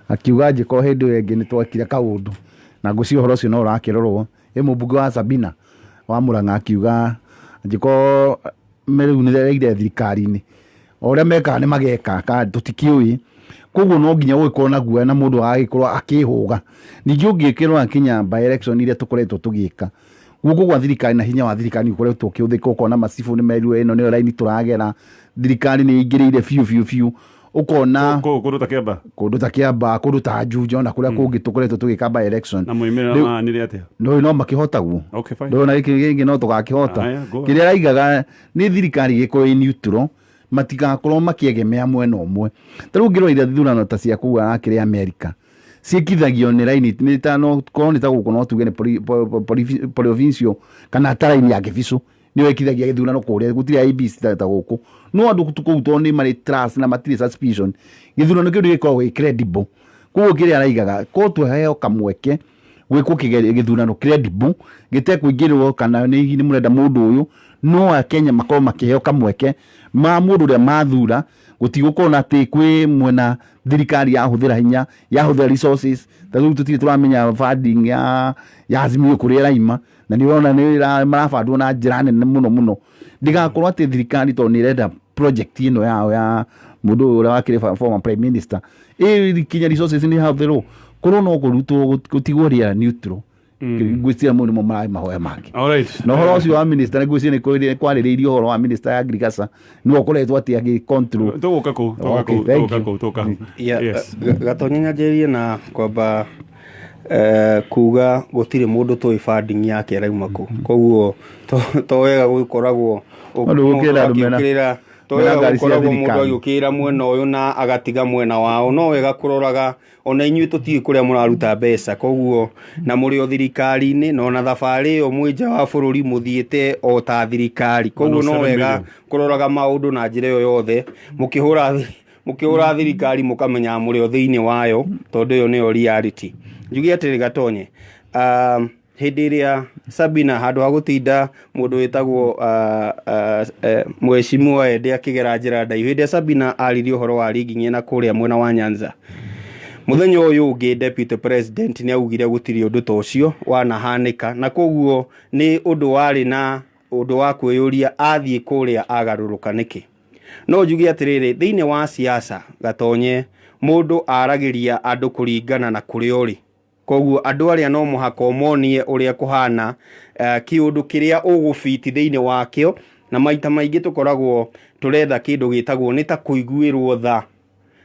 akiuga njĩko hĩndĩ ĩyo ĩngĩ nĩ twekire kaũndũ na ngũciria ũhoro ũcio no ũrakĩrorwo mũmbunge wa Sabina wa Mũrang'a akiuga njĩko rĩu nĩ reire thirikari-inĩ o ũrĩa mekaga nĩ mageka tũtikĩũĩ koguo no nginya gũgĩkorwo na guoya na mũndũ agagĩkorwo akĩhũga ningĩ ũngĩkĩrora Kenya by election iria tũkoretwo tũgĩka guko gwa thirikari na hinya wa thirikari ũkoretwo ũkĩhũthĩka ũkona macibu nĩ merirwo ĩno nĩyo raini tũragera thirikari nĩ ingĩrĩire biũ ukona kundu ta Kiamba kundu ta Juja na kuria kungi tukoretwo tugika by election na muimira ni atia no makihota guo okay fine ndo na iki no tugakihota kiria raigaga ni thirikari giko neutral matigakorwo makiegemea mwena umwe taru ngiro ira thurano ta cia kuga akiria America ciekithagio ni raini ni ta no korwo ni ta guko no tuge ni provincial kana taraini ya Kibisu ni wekithagia githurano kuria gutiri IEBC ta guku no andu tukuutwo ni mari trust na matiri suspicion githurano kiu gikoragwo credible kuo kiria araigaga ko tuheo kamweke gwikwo githurano credible gitekuingirwo kana ni murenda mundu uyu no Akenya makorwo makiheo kamweke ma mundu uria mathura gutigũkorwo na atĩ kwĩ mwena thirikari yahuthira hinya yahuthira resources tatu tutire turamenya funding ya Azimio kuria raima na ni wona ni marabandwo na njĩra nene muno ndigakorwo atĩ thirikari to ni renda project ino yao ya mundu uria wakire former prime minister kinya resources ni hathirwo korwo no kurutwo gutigũria neutral gwĩciria mũndũ marai mahoya mangĩ alright no horo ũcio wa minister gwĩciria nĩ kwarĩrĩirio horo wa minister ya agriculture nĩwe ũkoretwo atĩ agĩ control tuguka kũ yes gatonyanyanjĩrie na kwamba kuga gũtirĩ mũndũ tũĩ funding yake rauma kũ koguo to wega gũkoragwo ũkĩrĩra toyakoragwo mũndũ agĩũkĩra mwena ũyũ na agatiga mwena wao no wega kũroraga ona inyuĩ tũtiĩ kũrĩa mũraruta mbeca koguo na mũrĩ o thirikari-inĩ no na thabarĩ ĩyo mwĩ nja wa bũrũri mũthiĩte o ta thirikari koguo no wega kũroraga maũndũ na njĩra ĩyo yothe mũkĩhũra thirikari mũkamenya mũrĩ o thĩinĩ wayo tondũ ĩyo nĩyo reality njuge atĩrĩ Gatonye hindi iria Sabina handu ha gutinda mundu witagwo Mheshimiwa ende akigera njira ndaihu hindi Sabina aririe uhoro wa rigi ng'ina kuria mwena wa Nyanza muthenya uyu ungi deputy president ni augire gutiri undu ta ucio wanahanika na koguo ni undu wari na undu wa kwiyuria athie kuria agaruruka niki no njugi atiriri thiini wa siasa gatonye mundu aragiria andu kuringana na kuria uri koguo andu aria no muhaka omonie uria kuhana kiundu kiria ugufiti thiini wakio na maita maingi tukoragwo turetha kindu gitagwo ni ta kuiguirwo tha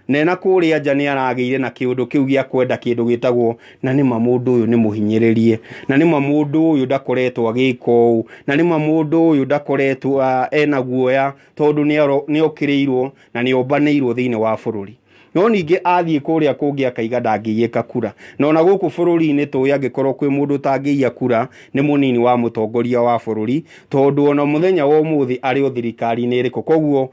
nena kuria nja ni arageire na kiundu kiu gia kwenda kindu gitagwo na ni mamundu uyu ni muhinyiririe na ni mamundu uyu ndakoretwo agiko na ni mamundu uyu ndakoretwo ena guoya tondu ni okiriirwo na ni obaneirwo thiini wa bururi no ningi athie kuria kungi akaiga ndangiyeka kura no na guku bururi-ini tu yangikorwo kwi mundu tangiya kura ni munini wa mutongoria wa bururi tondu ona muthenya wa umuthi ari o thirikari-ini iriku koguo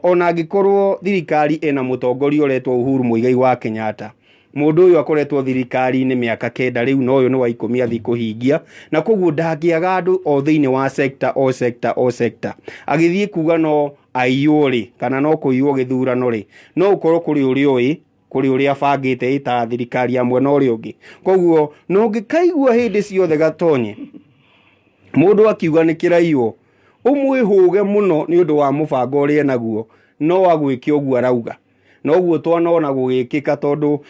ona angikorwo thirikari ena mutongoria uretwo Uhuru Muigai wa Kenyatta mundu uyu akoretwo thirikari-ini miaka 9 riu no uyu ni wa 10 athi kuhingia na koguo ndangiaga andu o thiini wa sector agithie kuga no aiyuri kana no kuiyo githurano ri no ukorwo kuri uri oi kuri uri abangite ita thirikari amwe no uri ungi koguo no ngikaigua hindi ciothe gatonye mundu akiuga ni kiraiyo umwihuge muno ni undu wa mubango uri naguo no agwike uguo arauga no guo twanona gugikika tondu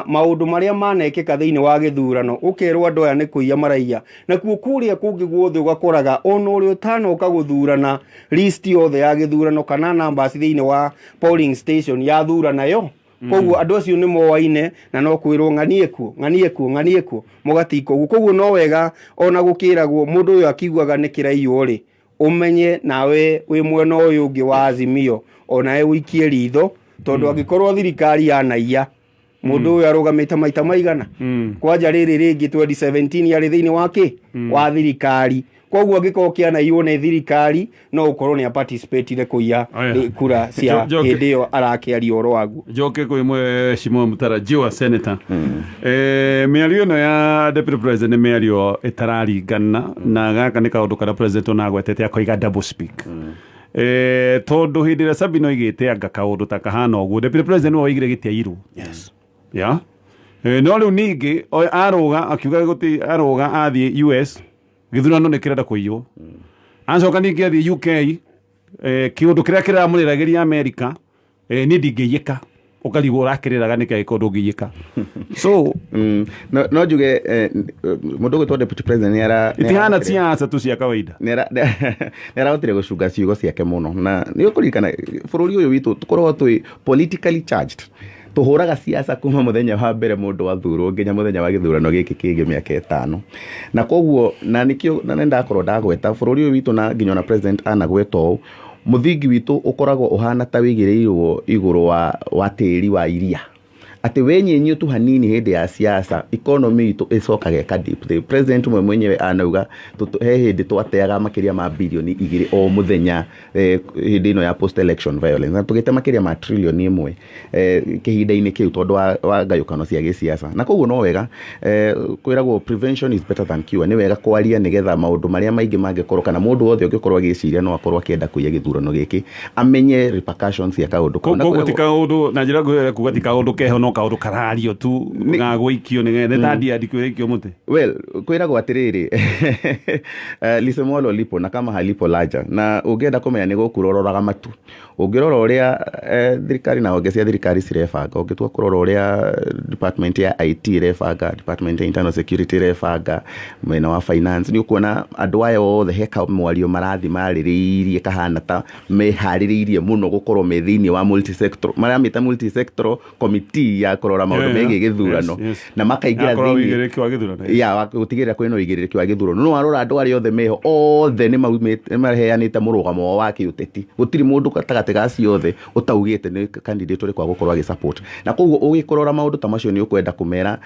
maundu maria manekika thiini wa githurano ukerwo andu aya ni kuiya maraiya na kuo kuria kungi guothe ugakoraga ona uri utano ukaguthurana list yothe ya githurano kana numbers thiini wa polling station ya thurana yo koguo andu acio ni moaine na no kwirwo ng'anie kuo mugatiko guo koguo no wega ona gukiragwo mundu uyu akiguaga ni kiraiyo ri umenye nawe wi mwena uyu ungi wa Azimio ona wikie ritho tondu agikorwo thirikari yanaiya mundu uyu arugamite maita maigana kwanja riri ringi 2017 yari thiini wake wa thirikari koguo agikorwo kianaiyo ni thirikari no ukorwo ni participate kuiya kura cia hindi yo arakiaria oro wagu joke kwi Mheshimiwa Mutarajiwa senator miario no ya deputy president miario itararingana na gaka ni kaundu kana president onagwetete akoiga double speak tondu hindi ria Sabina igite anga kaundu ta kahana uguo deputy president no oigire gitia iru yes ya no riu ningi aruga akiuga guti aruga athie US githurano ni kirenda kuiyo ancoka ningi athie UK kiundu kiria kiramuriragiria America ni ndingiyika ukarigwo urakiriraga ni kai kundu ngiyika so no njuge mundu gwitwo deputy president ni ara itihana siasa tu cia kawaida nera utire gucunga ciugo ciake muno na ni ukurikana bururi uyu witu tukorwo twi politically charged tuhuraga siasa kuma muthenya wa mbere mundu wathurwo nginya muthenya wa githurano giki kingi miaka 5 na koguo na nikio na ndakorwo ndagweta bururi uyu witu na nginya na president anagwetwo muthingi witu ukoragwo uhana ta wigireirwo iguru wa tiri wa iria ati wenyenyo tu hanini hindi ya siasa economy itu icokaga ka deep the president mwenyewe anauga he hindi twateaga makiria ma bilioni 2 o muthenya hindi no ya post election violence na tugite makiria ma trillion imwe kihinda-ini kiu tondu wa ngayukano cia gisiasa na koguo no wega kwiragwo prevention is better than cure ni wega kwaria nigetha maundu maria maingi mangikorwo kana mundu wothe ungikorwo agiciria no akorwo akienda kuiya githurano giki amenye repercussions ya kaundu koguo tikaundu na njira kuga tikaundu keho no kaundu karario tu ngagwikio ni tandi adikwikio muti well kwiragwo atiriri lisemolo lipo na kama halipo laja na ungienda kumenya ni gukuroraga matu ungirora uria thirikari na honge cia thirikari cirebanga ungitua kurora uria department ya IT irebanga department ya internal security irebanga mwena wa finance ni ukuona andu aya othe heka mwario marathi maririirie kahana ta mehaririirie muno gukorwo me thiini wa multi-sector maria mita multi-sector committee ya kurora maundu megi githurano na makaigira thiini ya gutigira kwina uigiriki wa githurano no arora andu aria othe meho othe ni maheanite murugamo wa kiuteti gutiri mundu katagate gasi othe utaugite ni candidate uri kwa gukorwa gi support na koguo ugikorora maundu ta macio ni ukwenda kumera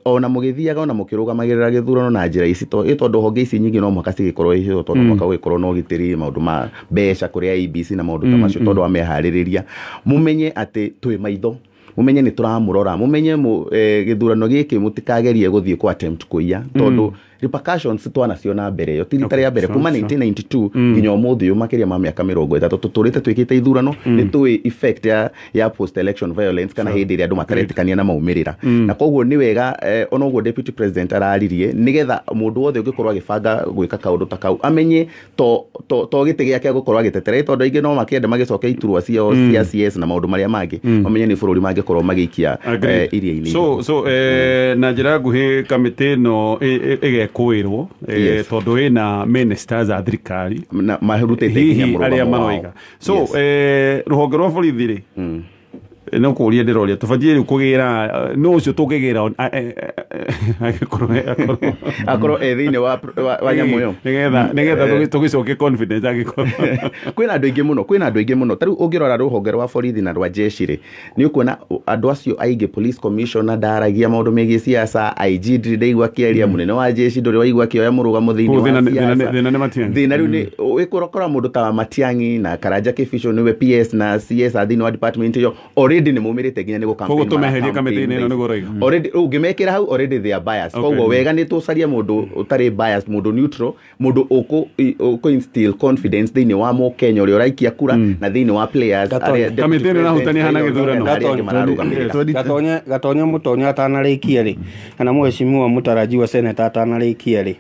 ona mugithiaga ona mukirugamagirira githurano na njira ici tondu honge ici nyingi no mwaka cigikorwo icio tondu mwaka ugikorwo no gitiri maundu ma besha kuria ABC na maundu ta macio tondu amehaririria mumenye ati twi maitho mumenye ni turamurora mumenye githurano giki mutikagerie guthie ku attempt kuiya tondu repercussions twanacio na mbere yo tirita rĩa mbere kuma 1992 nginya ũmũthĩ uyu makiria ma mĩaka 30 tũtũrĩte twĩkĩte ithurano nĩ tũĩ effect ya post election violence kana hĩndĩ ĩrĩa andũ mataretĩkania na maumĩrĩra na koguo nĩ wega ona ũguo deputy president araririe nĩgetha mũndũ wothe ũngĩkorwo agĩbanga gwĩka kaũndũ ta kau amenye to gĩtĩ gĩake gũkorwo agĩtetere tondũ aingĩ no makĩenda magĩcoke iturwa ciao cia CS na maũndũ marĩa mangĩ mamenye nĩ bũrũri mangĩkorwo magĩikia iria-inĩ so na njĩra nguhĩ kamĩtĩ ĩno ĩgekũĩrwo tondũ ĩna ministers a thirikari mahurutĩte hihi arĩa maroiga so rũhonge rwa borithi rĩ no kũria ndĩroria tũbatiĩ rĩu kũgĩra no ũcio tũngĩgĩra akorwo thĩinĩ wa nyamũ ĩyo nĩgetha tũgĩcokie confidence agĩkorwo kwĩna andũ aingĩ mũno tarĩu ũngĩrora rũhonge rwa borithi na rwa jeshi rĩ nĩ ũkuona andũ acio aingĩ police commissioner ndaragia maũndũ megiĩ siasa IG ndĩraigua kĩaria mũnene wa jeshi ndũrĩ waigua kĩoya mũrũgamo thĩinĩ wa siasa thĩna rĩu nĩ wĩkũrokora mũndũ ta Matiang'i na Karanja Kĩbico nĩwe PS na CS thĩinĩ wa department ĩyo already nĩ mũmĩrĩte nginya nĩ gũkampeni koguo tũmeherie kamĩtĩ-inĩ ĩno nĩguo roiga already ũngĩmekĩra hau already they are biased koguo wega nĩ tũcarie mũndũ ũtarĩ biased mũndũ neutral mũndũ ũkũ instill confidence thĩinĩ wa Mũkenya ũrĩa ũraikia kura na thĩinĩ wa players kamĩtĩ ĩno ĩrahutania hana gĩthurano Gatonye Mũtonyo atanarĩkia rĩ kana mheshimiwa mũtarajiwa senator atanarĩkia rĩ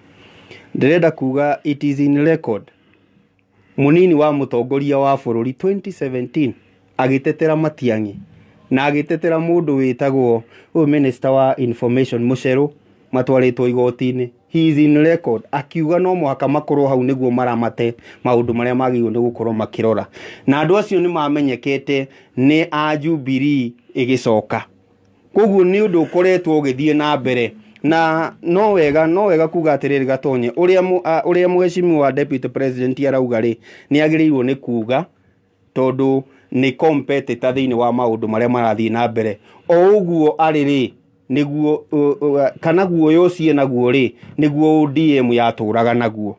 ndĩrenda kuga it is in record mũnini wa mũtongoria wa bũrũri 2017 agitetera Matiang'i na agitetera mundu witagwo uyu minister wa information Mucheru matwaritwo igoti-inĩ he is in record akiuga no mũhaka makorwo hau nĩguo maramate maũndũ marĩa magĩrĩirwo nĩ gũkorwo makĩrora na andũ acio nĩ mamenyekete nĩ a Jubilee ĩgĩcoka koguo nĩ ũndũ ũkoretwo ũgĩthiĩ na mbere na no wega kuga atĩrĩrĩ Gatonye ũrĩa mheshimiwa deputy president arauga rĩ nĩ agĩrĩirwo nĩ kuga tondũ ni competitor thĩinĩ wa maũndũ marĩa marathiĩ na mbere o ũguo arĩ rĩ nĩguo kana guoya ũcio naguo rĩ nĩguo ODM yatũraga naguo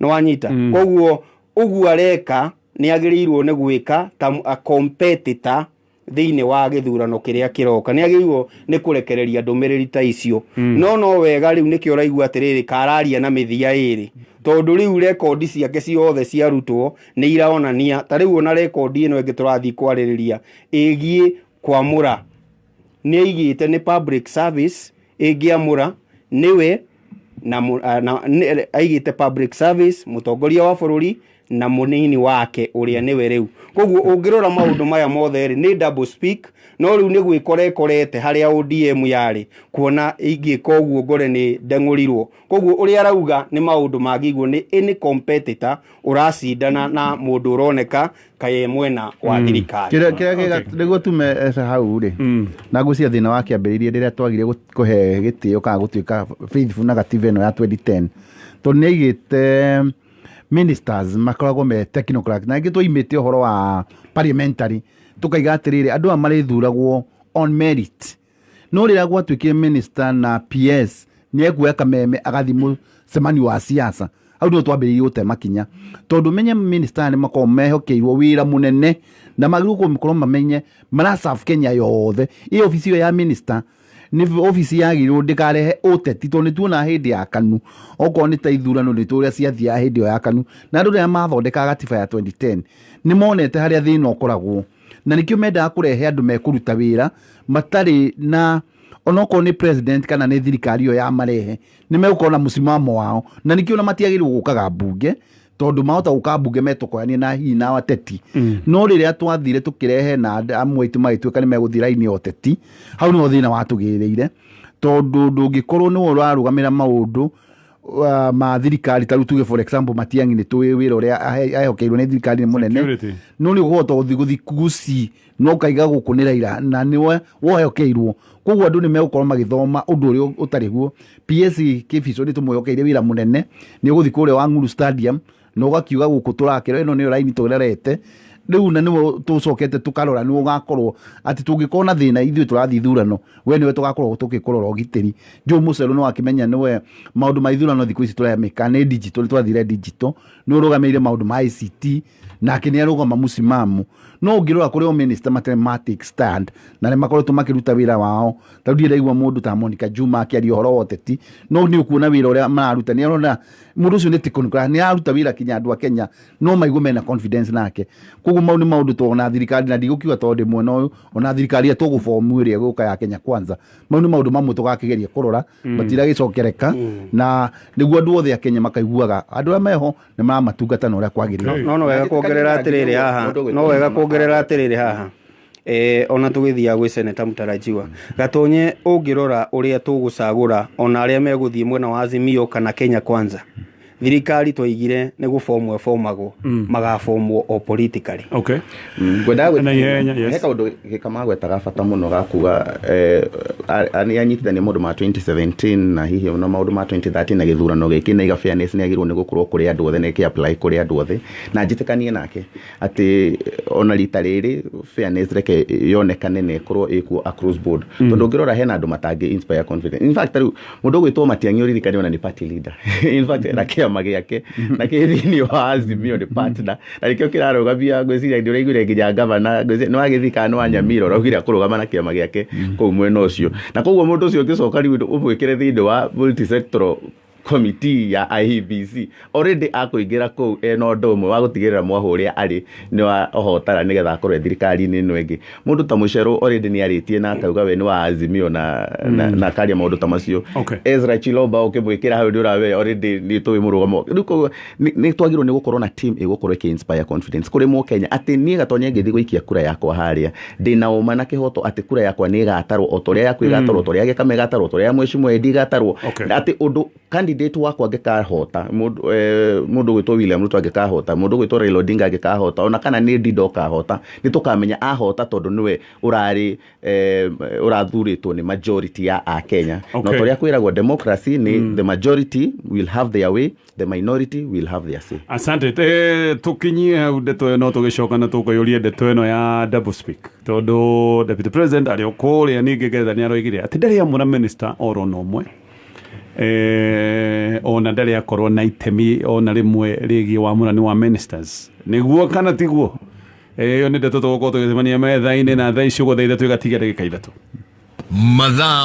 nĩ wanyita koguo ũguo areka nĩ agĩrĩirwo nĩ gwĩka ta competitor thĩinĩ wa gĩthurano kĩrĩa kĩroka nĩ agĩrĩirwo nĩ kũrekereria ndũmĩrĩri ta icio no wega rĩu nĩkĩo ũraigua atĩrĩrĩ kararia na mĩthia ĩrĩ tondũ rĩu rekondi ciake ciothe ciarutwo nĩ iraonania ta rĩu ona rekondi ĩno ĩngĩ tũrathiĩ kwarĩrĩria ĩgiĩ kwamũra nĩ aigĩte nĩ public service ĩngĩamũra nĩwe na aigĩte public service mũtongoria wa bũrũri na mũnini wake ũrĩa nĩwe rĩu koguo ũngĩrora maũndũ maya mothe nĩ double speak no rĩu nĩ gwĩkorekorete harĩa ODM yarĩ kuona ingĩka ũguo ngore nĩ ndeng'ũrirwo koguo ũrĩa arauga nĩ maũndũ mangĩiguo nĩ any competitor ũracindana na mũndũ ũroneka kaye mwena wa thirikari kĩrĩa nĩguo tume hau rĩ na ngũcia thĩna wa kĩambĩrĩria rĩrĩa twagire kũhe gĩtĩo kana gũtuĩka faithful na gatiba ĩno ya 2010 tondũ nĩ aigĩte ministers makoragwo me technocrat na ingĩ tũimĩte ũhoro wa parliamentary tukaiga atĩrĩrĩ andũ aya marĩthuragwo on merit no rĩrĩa gwatuĩkire minister na PS nĩ ekuoya kameme agathi mũcemanio wa siasa hau nĩho twambĩrĩirie gũte makinya tondũ menye minister nĩ makoragwo mehokeirwo wĩra mũnene na magĩrĩirwo gũkorwo mamenye maraserve Kenya yothe ĩ ofici ĩyo ya minister nĩ ofici yagĩrĩirwo ndĩkarehe ũteti tondũ nĩtuona hĩndĩ ya KANU okorwo nĩ ta ithurano nĩ tũrĩa ciathiaga hĩndĩ ĩyo ya KANU na andũ rĩrĩa mathondeka gatiba ya 2010 nĩ monete harĩa thĩna ũkoragwo na nĩkĩo mendaga kũrehe andũ mekũruta wĩra matarĩ na onokorwo nĩ president kana nĩ thirikari ĩyo ya marehe nĩ megũkorwo na mũsimamo wao na nĩkĩo na matiagĩrĩirwo gũkaga mbunge tondũ mahota gũka mbunge metũkoyania na hihi na ateti no rĩrĩa twathire tũkĩrehe na amwe aitũ magĩtuĩka nĩ megũthiĩ raini ya ũteti hau nĩho thĩna watũgĩrĩire tondũ ndũngĩkorwo nĩwe ũrarũgamĩra maũndũ ma thirikari ta rĩu tuge for example Matiang'i nĩ tũĩ wĩra ũrĩa ahehokeirwo nĩ thirikari mũnene no nĩ ũkũhota gũthiĩ kuguci no kaiga gũkũ nĩ Raila na nĩwe wohehokeirwo koguo andũ nĩ megũkorwo magĩthoma ũndũ ũrĩa ũtarĩ guo PS Kĩbico nĩ tũmwĩhokeire wĩra mũnene nĩ ũgũthiĩ kũrĩa wa Nguru Stadium na ũgakiuga gũkũ tũrakĩra ĩno nĩyo raini tũrerete riu na niwe tucokete tukarora niwe ugakorwo ati tungĩkorwo na thĩna ithuĩ tũrathi ithurano we niwe tũgakorwo tũgĩkũrora ũgitĩri Joe Mucheru nĩ wakĩmenya niwe maũndũ ma ithurano thikũ ici tũremĩka nĩ digital twathire digital nĩ ũrũgamĩrĩire maũndũ ma ICT nake nĩ arũgama mũcimamu no ũngĩrora kũrĩ o minister mathematic stand na nĩ makoretwo makĩruta wĩra wao tondũ ndiraigua mũndũ ta Monica Juma akĩaria ũhoro wa ũteti no nĩ ũkuona wĩra ũrĩa mararuta nĩ arona mũndũ ũcio nĩ tikũnukura nĩ aruta wĩra kinya andũ a Kenya no maigue mena confidence nake koguo mau nĩ maũndũ tũona thirikari na ndigũkiuga tondũ mwena ũyũ ona thirikari tũgũbomu ĩrĩa gũka ya Kenya Kwanza mau nĩ maũndũ mamwe tũgakĩgeria kũrora matiragĩcokereka na nĩguo andũ othe a Kenya makaiguaga andũ arĩa meho nĩ maramatungata na ũrĩa kwagĩrĩire no wega kuongerera atĩrĩrĩ haha no wega kuongerera atĩrĩrĩ haha ona tũgĩthia gwĩ seneta Mutarajiwa Gatonye ũngĩrora ũrĩa tũgũcagũra ona arĩa megũthiĩ mwena wa Azimio kana Kenya Kwanza thirikari twaigire nĩ gũbomwo bomagwo magabomwo o politically ngwenda heka ũndũ gĩkamagwetaga bata mũno gakuga nĩ anyitithania maũndũ ma 2017 na hihi na maũndũ ma 2013 na gĩthurano gĩkĩ na fairness nĩ agĩrĩirwo nĩ gũkorwo kũrĩ andũ othe na apply kũrĩ andũ othe na njĩtĩkanie nake atĩ ona rita rĩrĩ fairness reke yonekane na ĩkorwo ĩkuo across board tondũ ũngĩrora hena andũ matangĩ inspire confidence in fact rĩu mũndũ ũgwĩtwo Matiang'i ũririkane ona nĩ party leader in fact kĩama gĩake na kĩthini wa Azimio nĩ partner na nĩkĩo kĩrarũgamia ngwĩciria nĩ ũraigire nginya gavana nĩ wagĩthika nĩ wa Nyamira ũraugire kũrũgama na kĩama gĩake kũu mwena ũcio na koguo mũndũ ũcio ũngĩcoka rĩu ũmwĩkĩre thĩinĩ wa multi-sectoral committee ya IEBC already akũingĩra kũu ena ũndũ ũmwe wa gũtigĩrĩra mwaho ũrĩa arĩ nĩ wa ohotara nĩgetha akorwo thirikari-inĩ ĩno ĩngĩ mũndũ ta Mucheru already nĩ arĩtie na akauga we nĩ wa Azimio na karia maũndũ ta macio Ezra Chilomba ũkĩmwĩkĩra hau nĩ ũrawe already nĩ tũĩ mũrũgamo rĩu koguo nĩ twagĩrĩirwo nĩ gũkorwo na team ĩgũkorwo ĩkĩ-inspire confidence kũrĩ Mũkenya atĩ niĩ Gatonye ngĩthiĩ gũikia kura yakwa harĩa ndĩna ũma na kĩhoto atĩ kura yakwa nĩ ĩgatarwo o torĩa yaku ĩgatarwo torĩa Gĩkama ĩgatarwo torĩa Mheshimiwa Edi ĩgatarwo atĩ ũndũ candidate wakwa angĩkahota mũndũ gwĩtwo William Ruto angĩkahota mũndũ gwĩtwo Raila Odinga angĩkahota ona kana nĩ Dido kahota nĩ tũkamenya ahota tondũ nĩwe ũrarĩ ũrathurĩtwo nĩ majority ya Akenya no torĩa kwĩragwo democracy ni the majority will have their way the minority will have their say. Asante tukinyie hau ndeto no tũgĩcoka na tũkũyũria ndeto ĩno ya double speak tondũ deputy president arĩ kũrĩa ningĩ getha nĩ aroigire atĩ ndarĩ amũra minister oro no ũmwe ona ndarĩ akorwo na itemi ona rĩmwe rĩgiĩ wamũrani wa ministers nĩguo kana tiguo ĩyo nĩ ndeto tũgũkorwo tũgĩcemania metha-inĩ na thaa icio gũthaitha twĩgatiga ndagĩka ithatũ